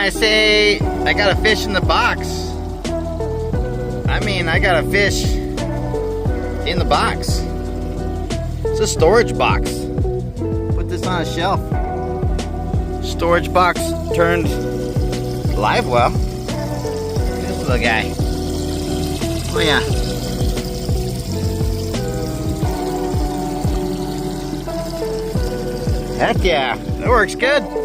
I say I got a fish in the box, I mean I got a fish in the box. It's a storage box. Put this on a shelf. Storage box turned live well. This little guy. Oh yeah. Heck yeah, that works good.